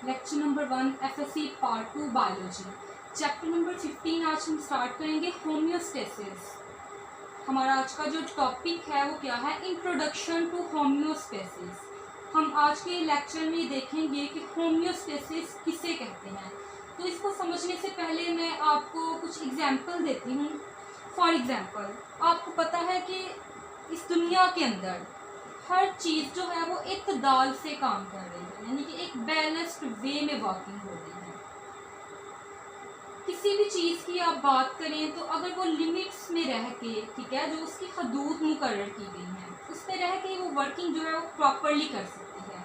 Lecture number 1 FSC part 2 biology chapter number 15 आज हम start करेंगे होम्योस्टेसिस। हमारा आज का जो टॉपिक है वो क्या है, इंट्रोडक्शन टू होम्योस्टेसिस। हम आज के लेक्चर में देखेंगे कि होम्योस्टेसिस किसे कहते हैं। तो इसको समझने से पहले मैं आपको कुछ एग्जाम्पल देती हूँ। फॉर एग्जाम्पल, आपको पता है कि इस दुनिया के अंदर हर चीज़ जो है वो इत्तेदाल से काम कर रही है, यानी कि एक बैलेंस्ड वे में वर्किंग हो रही है। किसी भी चीज़ की आप बात करें तो अगर वो लिमिट्स में रह के, ठीक है, जो उसकी हदूद मुकर्रर की गई हैं उसमें रह के वो वर्किंग जो है वो प्रॉपरली कर सकती है।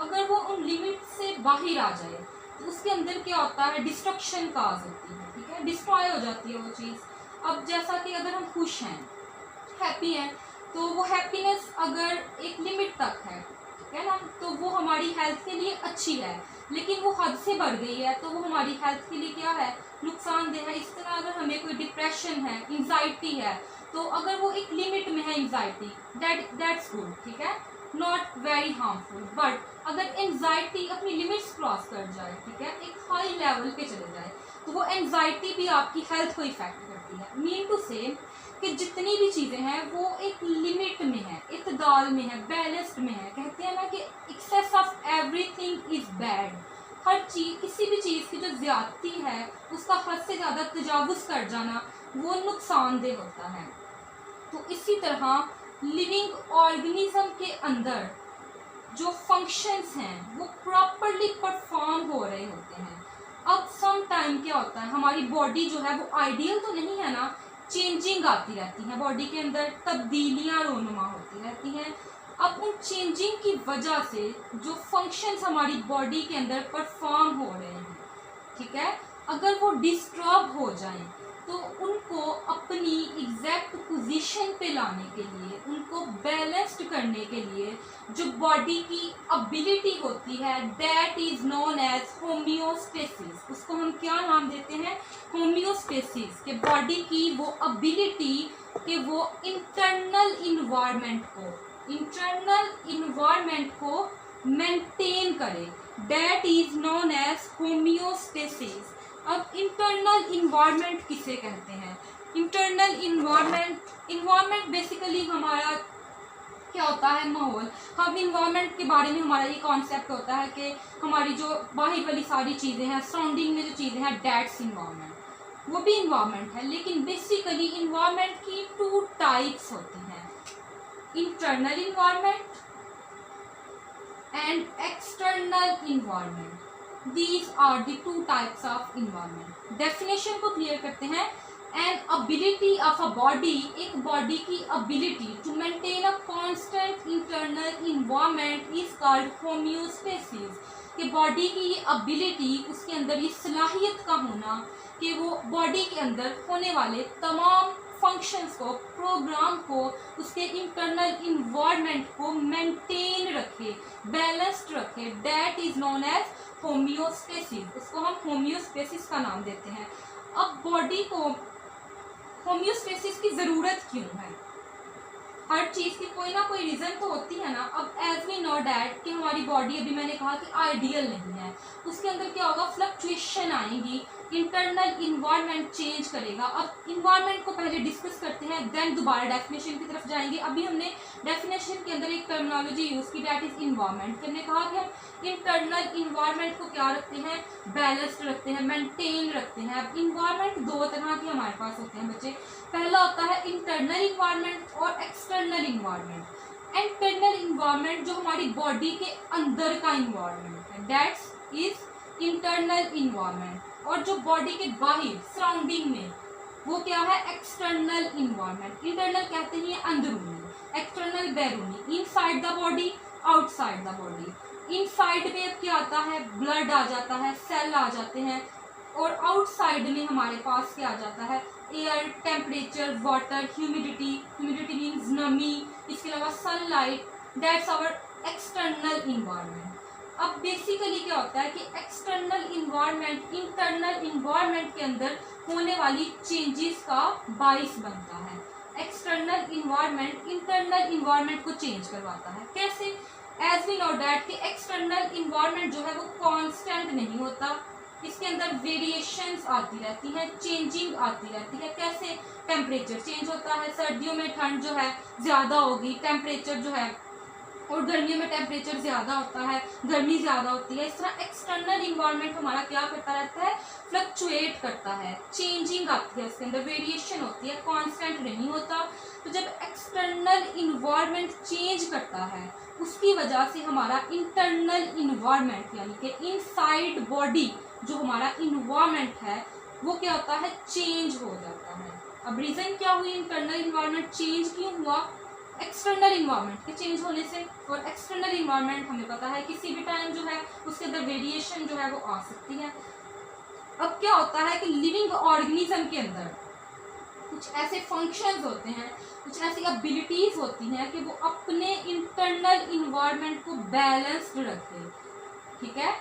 अगर वो उन लिमिट से बाहर आ जाए तो उसके अंदर क्या होता है, डिस्ट्रक्शन काज होती है, ठीक है, डिस्ट्रॉय हो जाती है वो चीज़। अब जैसा कि अगर हम खुश हैं, हैप्पी हैं, तो वो हैप्पीनेस अगर एक लिमिट तक है, ठीक है ना, तो वो हमारी हेल्थ के लिए अच्छी है। लेकिन वो हद से बढ़ गई है तो वो हमारी हेल्थ के लिए क्या है, नुकसानदेह है। इस तरह अगर हमें कोई डिप्रेशन है, एंजाइटी है, तो अगर वो एक लिमिट में है एंजाइटी, दैट्स गुड, ठीक है, नॉट वेरी हार्मफुल। बट अगर एंजाइटी अपनी लिमिट्स क्रॉस कर जाए, ठीक है, एक हाई लेवल पे चले जाए, तो वो एंजाइटी भी आपकी हेल्थ को इफेक्ट करती है। मीन टू से कि जितनी भी चीज़ें हैं वो एक लिमिट में है, इत्तेदाल में है, बैलेंस्ड में है। कहते हैं ना कि excess of everything is bad. हर चीज़, किसी भी चीज़ की जो ज्यादती है, उसका हद से ज़्यादा तजावुज़ कर जाना वो नुकसानदेह होता है। तो इसी तरह लिविंग ऑर्गेनिज्म के अंदर जो फंक्शंस हैं वो प्रॉपरली परफॉर्म हो रहे होते हैं। अब सम टाइम क्या होता है, हमारी बॉडी जो है वो आइडियल तो नहीं है ना, चेंजिंग आती रहती है, बॉडी के अंदर तब्दीलियां रोनुमा होती रहती हैं। अब उन चेंजिंग की वजह से जो फंक्शंस हमारी बॉडी के अंदर परफॉर्म हो रहे हैं, ठीक है, अगर वो डिस्टर्ब हो जाएं तो उनको अपनी एग्जैक्ट पोजीशन पे लाने के लिए, उनको बैलेंस्ड करने के लिए जो बॉडी की एबिलिटी होती है, that is known as homeostasis. उसको हम क्या नाम देते हैं, होम्योस्टेसिस। के बॉडी की वो एबिलिटी कि वो इंटरनल इन्वायरमेंट को मेंटेन करे, that is known as homeostasis. अब इंटरनल इन्वायरमेंट किसे कहते हैं? इंटरनल इन्वायरमेंट बेसिकली हमारा क्या होता है, माहौल। हम इन्वायरमेंट के बारे में हमारा ये कॉन्सेप्ट होता है कि हमारी जो बाहर वाली सारी चीज़ें हैं, सराउंडिंग में जो चीज़ें हैं, दैट्स इन्वायरमेंट, वो भी इन्वायरमेंट है। लेकिन बेसिकली इन्वायरमेंट की 2 टाइप्स होती हैं, internal environment and external environment. These are the 2 types of environment. Definition को क्लियर करते हैं। An ability of a body, एक बॉडी की ability to maintain a constant internal environment is called homeostasis. कि body की ये ability, उसके अंदर ये सलाहियत का होना कि वो बॉडी के अंदर होने वाले तमाम फंक्शंस को, प्रोग्राम को, उसके इंटरनल इन्वायरमेंट को मेंटेन रखे, बैलेंस्ड रखे, that is known as homeostasis. उसको हम होम्योस्टेसिस का नाम देते हैं। अब बॉडी को होम्योस्टेसिस की ज़रूरत क्यों है? हर चीज़ की कोई ना कोई रीज़न तो होती है ना। अब एज वी नो डैट कि हमारी बॉडी, अभी मैंने कहा कि आइडियल नहीं है, उसके अंदर क्या होगा, फ्लक्चुएशन आएंगी, इंटरनल इन्वायरमेंट चेंज करेगा। अब इन्वायरमेंट को पहले डिस्कस करते हैं, देन दोबारा डेफिनेशन की तरफ जाएंगे। अभी हमने डेफिनेशन के अंदर एक टर्मिनोलॉजी यूज़ की, दैट इज इन्वायरमेंट। हमने कहा कि हम इंटरनल इन्वायरमेंट को क्या रखते हैं, बैलेंस्ड रखते हैं, मेंटेन रखते हैं। अब इन्वायरमेंट 2 तरह के हमारे पास होते हैं बच्चे। पहला होता है इंटरनल इन्वायरमेंट और एक्सटर्नल इन्वायरमेंट। इंटरनल इन्वायरमेंट जो हमारी बॉडी के अंदर का इन्वायरमेंट है, दैट्स इज इंटरनल इन्वायरमेंट। और जो बॉडी के बाहर सराउंडिंग में, वो क्या है, एक्सटर्नल इन्वायरमेंट। इंटरनल कहते हैं अंदरूनी, एक्सटर्नल बैरूनी, inside the body, outside the body. Inside में क्या आता है, ब्लड आ जाता है, सेल आ जाते हैं, और आउटसाइड में हमारे पास क्या आ जाता है, air, temperature, water, humidity means नमी, इसके अलावा sunlight, that's our external environment. अब बेसिकली क्या होता है कि एक्सटर्नल इन्वायरमेंट इंटरनल इन्वायरमेंट के अंदर होने वाली चेंजेस का बाइस बनता है। एक्सटर्नल इन्वायरमेंट इंटरनल इन्वायरमेंट को चेंज करवाता है। कैसे? एज वी नो डैट कि एक्सटर्नल इन्वायरमेंट जो है वो कांस्टेंट नहीं होता, इसके अंदर वेरिएशंस आती रहती हैं, चेंजिंग आती रहती है। कैसे? टेम्परेचर चेंज होता है, सर्दियों में ठंड जो है ज़्यादा होगी, टेम्परेचर जो है, और गर्मियों में टेम्परेचर ज़्यादा होता है, गर्मी ज़्यादा होती है। इस तरह एक्सटर्नल इन्वायरमेंट हमारा क्या करता रहता है? फ्लक्चुएट करता है, चेंजिंग आती है, उसके अंदर वेरिएशन होती है, कांस्टेंट नहीं होता। तो जब एक्सटर्नल इन्वायरमेंट चेंज करता है उसकी वजह से हमारा इंटरनल इन्वायरमेंट यानी कि इनसाइड बॉडी जो हमारा इन्वायरमेंट है वो क्या होता है? चेंज हो जाता है। अब रीज़न क्या हुई इंटरनल इन्वायरमेंट चेंज क्यों हुआ? एक्सटर्नल इन्वायरमेंट के चेंज होने से। और एक्सटर्नल इन्वायरमेंट हमें पता है किसी भी टाइम जो है उसके अंदर वेरिएशन जो है वो आ सकती है। अब क्या होता है कि लिविंग ऑर्गेनिज्म के अंदर कुछ ऐसे फंक्शंस होते हैं, कुछ ऐसी एबिलिटीज होती हैं कि वो अपने इंटरनल इन्वायरमेंट को बैलेंस्ड रखें, ठीक है,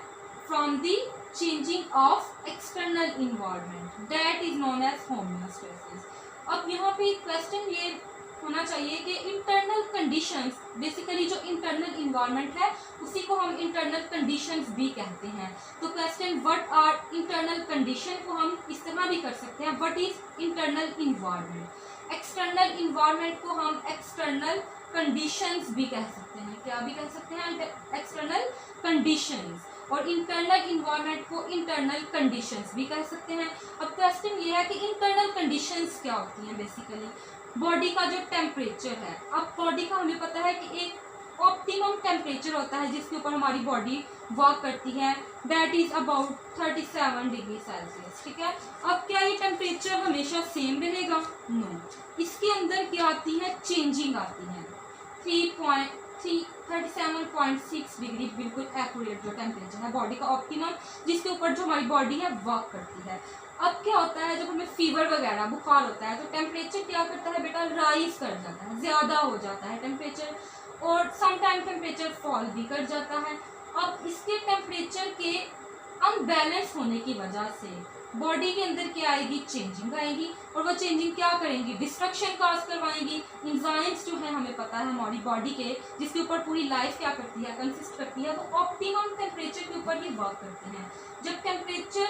from the changing of external environment, that is known as homeostasis. अब यहाँ पे क्वेश्चन ये होना चाहिए कि इंटरनल कंडीशंस, बेसिकली जो इंटरनल इन्वायरमेंट है उसी को हम इंटरनल कंडीशंस भी कहते हैं। तो question what are internal condition को हम इस तरह भी कर सकते हैं, what is internal environment. External environment को हम एक्सटर्नल कंडीशंस भी कह सकते हैं, क्या भी कह सकते हैं? External conditions. और इंटरनल इन्वायरमेंट को इंटरनल कंडीशंस भी कह सकते हैं। अब क्वेश्चन ये है कि इंटरनल कंडीशंस क्या होती हैं? बेसिकली बॉडी का जो टेम्परेचर है, अब बॉडी का हमें पता है कि एक ऑप्टिमम टेम्परेचर होता है जिसके ऊपर हमारी बॉडी वर्क करती है, that is about 37 degree Celsius, ठीक है। अब क्या ये टेम्परेचर हमेशा सेम रहेगा? नो, इसके अंदर क्या आती है? चेंजिंग आती है। 37.6 डिग्री बिल्कुल एक्यूरेट जो टेम्परेचर है बॉडी का ऑप्टिमम, जिसके ऊपर जो हमारी बॉडी है वर्क करती है। अब क्या होता है, जब हमें फीवर वगैरह बुखार होता है तो टेम्परेचर क्या करता है बेटा? राइज कर जाता है, ज़्यादा हो जाता है टेम्परेचर, और समटाइम टेम्परेचर फॉल भी कर जाता है। अब इसके टेम्परेचर के अनबैलेंस होने की वजह से बॉडी के अंदर क्या आएगी? चेंजिंग आएगी, और वो चेंजिंग क्या करेंगी? डिस्ट्रक्शन काज करवाएंगी। इंजाइम्स जो है हमें पता है हमारी बॉडी के, जिसके ऊपर पूरी लाइफ क्या करती है? कंसिस्ट करती है, वो ऑप्टिमम टेम्परेचर के ऊपर ही वर्क करते हैं। जब टेम्परेचर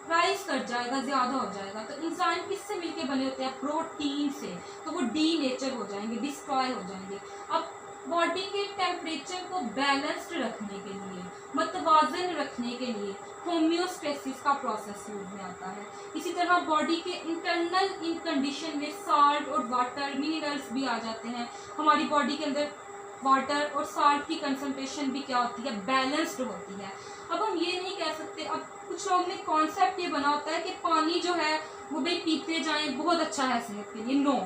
राइज कर जाएगा, ज़्यादा हो जाएगा, तो इंसान किससे मिलके बने होते हैं? प्रोटीन से, तो वो डी नेचर हो जाएंगे, डिस्ट्रॉय हो जाएंगे। अब बॉडी के टेम्परेचर को बैलेंस्ड रखने के लिए, मतवाजन रखने के लिए होम्योस्टेसिस का प्रोसेस यूज में आता है। इसी तरह बॉडी के इंटरनल इन कंडीशन में साल्ट और वाटर मिनरल्स भी आ जाते हैं। हमारी बॉडी के अंदर वाटर और साल्ट की कंसंट्रेशन भी क्या होती है? बैलेंस्ड होती है। अब हम ये नहीं कह सकते, अब कुछ लोग में कॉन्सेप्ट ये बना होता है कि पानी जो है वो भी पीते जाएं, बहुत अच्छा है सेहत के लिए। No,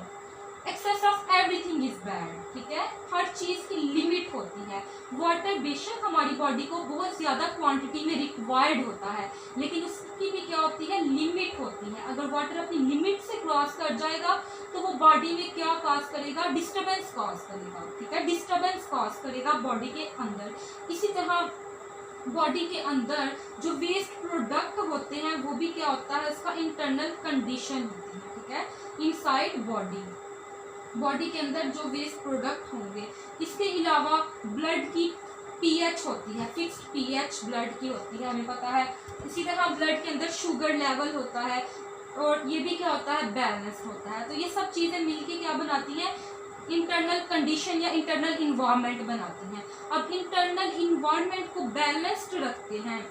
excess of everything is bad, ठीक है। हर चीज़ की लिमिट होती है। वाटर बेशक हमारी बॉडी को बहुत ज़्यादा क्वांटिटी में रिक्वायर्ड होता है, लेकिन उसकी भी क्या होती है? लिमिट होती है। अगर वाटर अपनी लिमिट से क्रॉस कर जाएगा तो वो बॉडी में क्या कॉज करेगा? डिस्टर्बेंस कॉज करेगा, ठीक है, डिस्टर्बेंस कॉज करेगा बॉडी के अंदर। इसी तरह बॉडी के अंदर जो वेस्ट प्रोडक्ट होते हैं वो भी क्या होता है? उसका इंटरनल कंडीशन होती है, ठीक है, इनसाइड बॉडी के अंदर जो वेस्ट प्रोडक्ट होंगे। इसके अलावा ब्लड की पीएच होती है, फिक्स्ड पीएच ब्लड की होती है, हमें पता है। इसी तरह ब्लड के अंदर शुगर लेवल होता है, और ये भी क्या होता है? बैलेंस होता है। तो ये सब चीज़ें मिलके क्या बनाती हैं? इंटरनल कंडीशन या इंटरनल इन्वायरमेंट बनाती हैं। अब इंटरनल इन्वायरमेंट को बैलेंस्ड रखते हैं,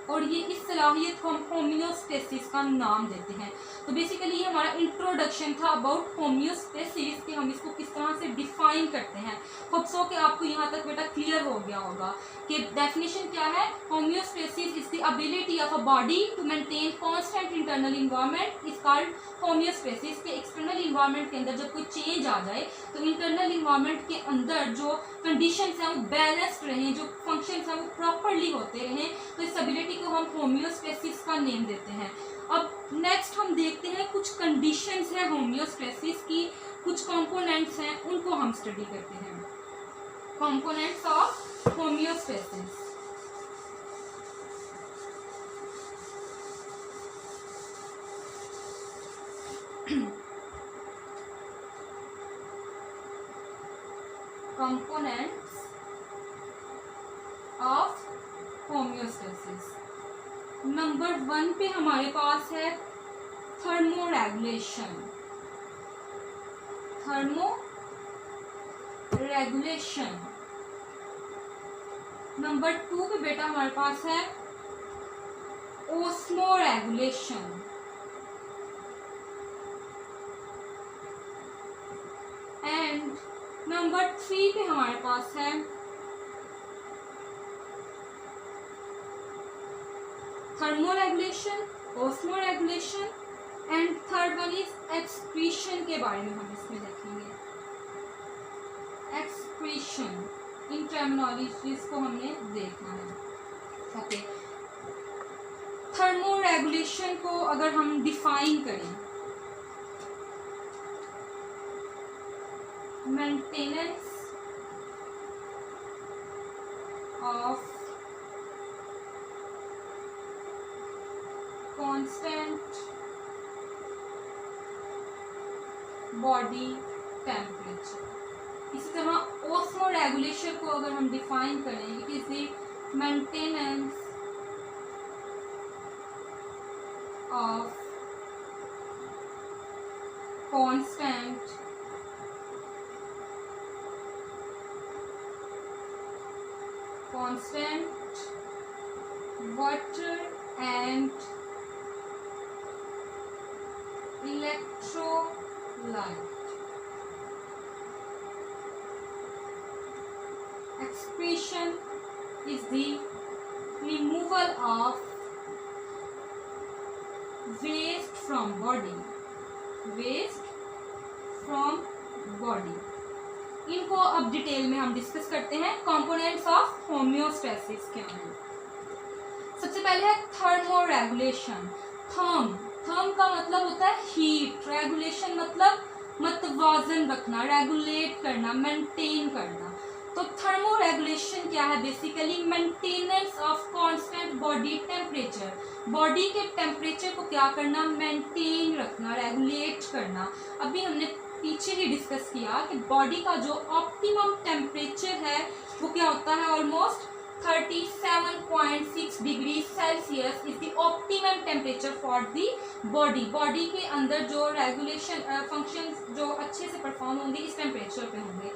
और ये इस सलाहियत को हम होम्योस्टेसिस का नाम देते हैं। तो बेसिकली ये हमारा इंट्रोडक्शन था अबाउट होम्योस्टेसिस, कि हम इसको किस तरह से डिफाइन करते हैं। होप सो कि आपको यहाँ तक बेटा क्लियर हो गया होगा कि डेफिनेशन क्या है। Homeostasis is the ability of a body to maintain constant internal environment is called homeostasis. के एक्सटर्नल इन्वायरमेंट के अंदर जब कोई चेंज आ जाए तो इंटरनल इन्वायरमेंट के अंदर जो कंडीशंस हैं वो बैलेंस्ड रहें, जो फंक्शंस हैं वो प्रॉपरली होते रहें, तो इस एबिलिटी को हम होम्योस्टेसिस का नेम देते हैं। अब नेक्स्ट हम देखते हैं कुछ कंडीशंस हैं होम्योस्टेसिस की, कुछ कंपोनेंट्स हैं, उनको हम स्टडी करते हैं। Components of homeostasis. components homeostasis. Number 1 पे हमारे पास है थर्मोरेगुलेशन। थर्मोरेगुलेशन। नंबर 2 पे बेटा हमारे पास है ओस्मोरेगुलेशन। एंड नंबर 3 पे हमारे पास है thermoregulation, osmoregulation and third one is excretion के बारे में हम इसमें देखेंगे। एक्सक्रीशन, इन टर्मिनोलॉजीज को हमने देखना है। ओके, थर्मोरेगुलेशन को अगर हम डिफाइन करें, maintenance of constant body temperature. इसी तरह ओस्मोरेगुलेशन को अगर हम डिफाइन करें, it is the maintenance of constant water and electrolyte. Excretion is the removal of waste from body. इनको अब डिटेल में हम डिस्कस करते हैं। कंपोनेंट्स ऑफ होम्योस्टेसिस क्या हैं? सबसे पहले है थर्मोरेगुलेशन। थर्म का मतलब होता है हीट, रेगुलेशन मतलब मतवाजन रखना, रेगुलेट करना, मेंटेन करना। तो थर्मोरेगुलेशन क्या है? Basically maintenance of constant body temperature. Body के टेम्परेचर को क्या करना? मेंटेन रखना, रेगुलेट करना। अभी हमने पीछे ही डिस्कस किया कि बॉडी का जो ऑप्टिमम टेम्परेचर है वो क्या होता है? Almost 37.6 degree Celsius is the optimum temperature for the body. Body के अंदर जो रेगुलेशन फंक्शन जो अच्छे से परफॉर्म होंगे इस टेम्परेचर पे होंगे।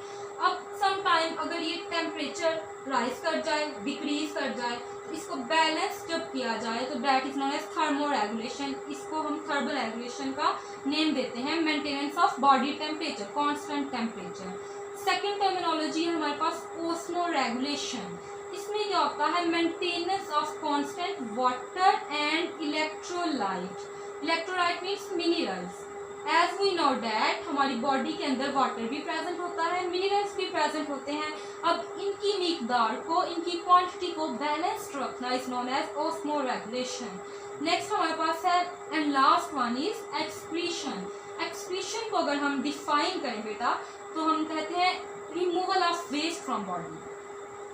अब सम टाइम अगर ये टेम्परेचर राइज कर जाए, डिक्रीज कर जाए, तो इसको बैलेंस जब किया जाए तो that is known as thermoregulation. इसको हम थर्मोरेगुलेशन का नेम देते हैं, maintenance of body temperature, constant temperature. Second terminology है हमारे पास ओस्मोरेगुलेशन। इसमें क्या होता है? Maintenance of constant water and electrolyte. Electrolyte means minerals. As we know that हमारी बॉडी के अंदर वाटर भी प्रेजेंट होता है, मिनरल्स भी प्रेजेंट होते हैं। अब इनकी मिकदार को, इनकी क्वांटिटी को बैलेंस्ड रखना इज नोन एज ओस्मोरेगुलेशन। नेक्स्ट हमारे पास है and last one is excretion. Excretion को अगर हम डिफाइन करें बेटा तो हम कहते हैं removal of waste from body.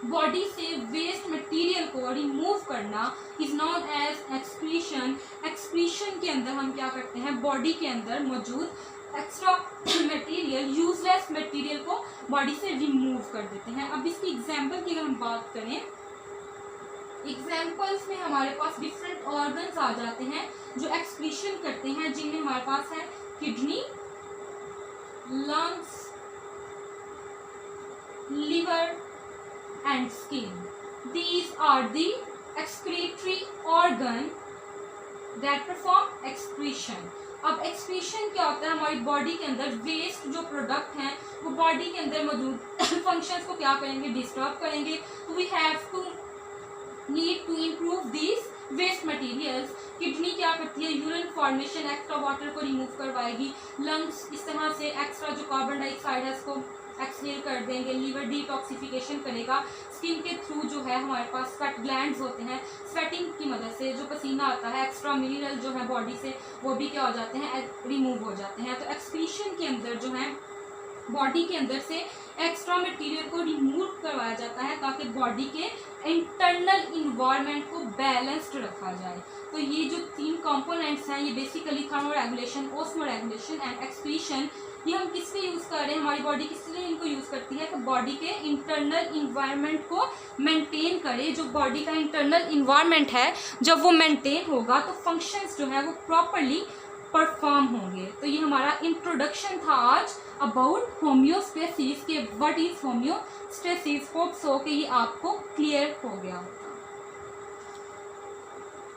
Body से वेस्ट मटेरियल को रिमूव करना is known as excretion. Excretion के अंदर हम क्या करते हैं? बॉडी के अंदर मौजूद एक्स्ट्रा मटेरियल, यूजलेस मटेरियल को बॉडी से रिमूव कर देते हैं। अब इसकी एग्जांपल की अगर हम बात करें, एग्जांपल्स में हमारे पास डिफरेंट ऑर्गन्स आ जाते हैं जो एक्सक्रीशन करते हैं, जिनमें हमारे पास है kidney, lungs, liver and skin. These are the excretory organ that perform excretion. अब excretion क्या होता है? हमारी बॉडी के अंदर वेस्ट जो प्रोडक्ट हैं वो बॉडी के अंदर मौजूद फंक्शंस को क्या करेंगे? डिस्टर्ब करेंगे। We have to need to improve these waste materials. Kidney क्या करती है? यूरिन फॉर्मेशन, एक्स्ट्रा वाटर को रिमूव करवाएगी। लंग्स इस तरह से एक्स्ट्रा जो कार्बन डाइऑक्साइड है उसको एक्सहेल कर देंगे। लीवर डिटॉक्सिफिकेशन करेगा। स्किन के थ्रू जो है हमारे पास स्वेट ग्लैंड्स होते हैं, स्वेटिंग की मदद से जो पसीना आता है, एक्स्ट्रा मिनरल जो है बॉडी से वो भी क्या हो जाते हैं? रिमूव हो जाते हैं। तो एक्सक्रीशन के अंदर जो है बॉडी के अंदर से एक्स्ट्रा मटेरियल को रिमूव करवाया जाता है ताकि बॉडी के इंटरनल इन्वायरमेंट को बैलेंस्ड रखा जाए। तो ये जो 3 कंपोनेंट्स हैं ये basically thermoregulation, osmoregulation and excretion, ये हम किस लिए यूज़ कर रहे हैं, हमारी बॉडी किस लिए इनको यूज़ करती है, तो बॉडी के इंटरनल इन्वायरमेंट को मेंटेन करे। जो बॉडी का इंटरनल इन्वायरमेंट है जब वो मेंटेन होगा तो फंक्शंस जो है वो प्रॉपरली परफॉर्म होंगे। तो ये हमारा इंट्रोडक्शन था आज अबाउट होम्योस्टेसिस के what is homeostasis. Hope so कि ये आपको क्लियर हो गया।